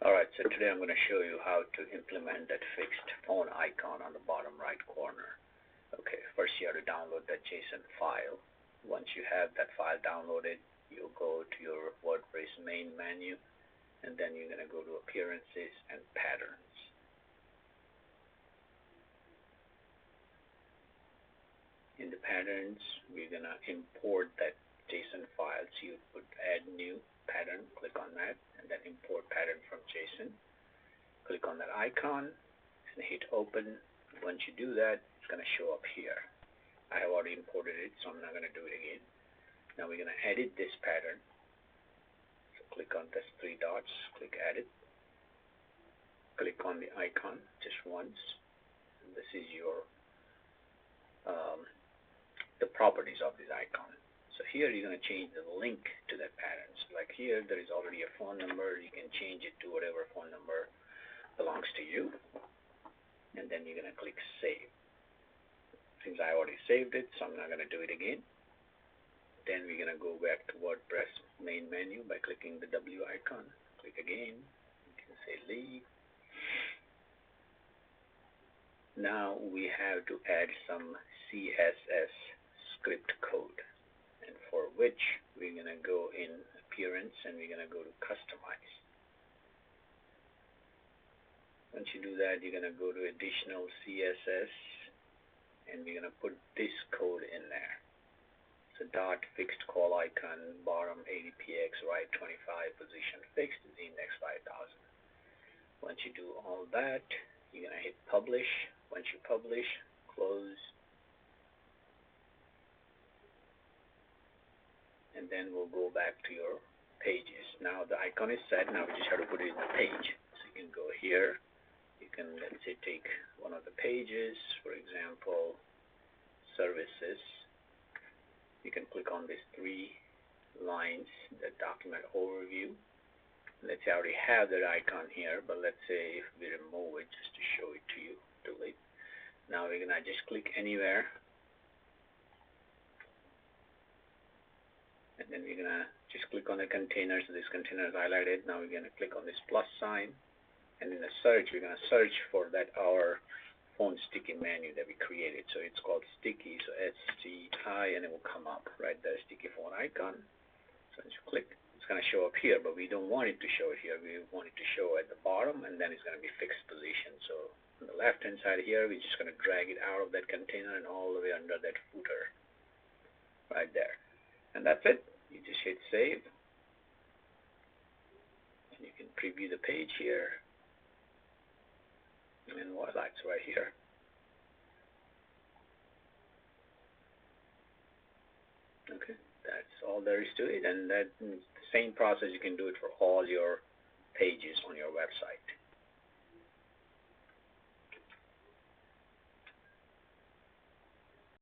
Alright, so today I'm going to show you how to implement that fixed phone icon on the bottom right corner. Okay, first you have to download that JSON file. Once you have that file downloaded, you'll go to your Wordpress main menu, and then you're going to go to Appearances and Patterns. In the Patterns, we're going to import that JSON file. So you put Add New Pattern, click on that, and then Import Pattern from JSON. Click on that icon and hit Open. Once you do that, it's going to show up here. I have already imported it, so I'm not going to do it again. Now we're going to edit this pattern. So click on this three dots, click Edit. Click on the icon just once. And this is your the properties of this icon. So here you're going to change the link to that pattern. So like here, there is already a phone number. You can change it to whatever phone number belongs to you. And then you're going to click Save. Since I already saved it, so I'm not going to do it again. Then we're going to go back to WordPress main menu by clicking the W icon. Click again. You can say Leave. Now we have to add some CSS script code, and for which we're going to go in Appearance and we're going to go to Customize. Once you do that, you're going to go to Additional CSS and we're going to put this code in there. So .fixedcallicon bottom 80px right 25 position fixed is index 5000. Once you do all that, you're going to hit Publish. Once you publish, close. And then we'll go back to your pages. Now the icon is set. Now we just have to put it in the page. So you can go here. You can, let's say, take one of the pages, for example, Services. You can click on these three lines, the document overview. Let's say I already have that icon here, but let's say if we remove it just to show it to you, delete. Now we're going to just click anywhere. And then we're going to just click on the container. So this container is highlighted. Now we're going to click on this plus sign. And in the search, we're going to search for that our phone sticky menu that we created. So it's called Sticky. So STI, and it will come up right there, Sticky Phone Icon. So just click. It's going to show up here, but we don't want it to show here. We want it to show at the bottom, and then it's going to be fixed position. So on the left-hand side here, we're just going to drag it out of that container and all the way under that footer right there. And that's it. You just hit Save. And you can preview the page here. And voila, it's right here. Okay, that's all there is to it. And that the same process, you can do it for all your pages on your website.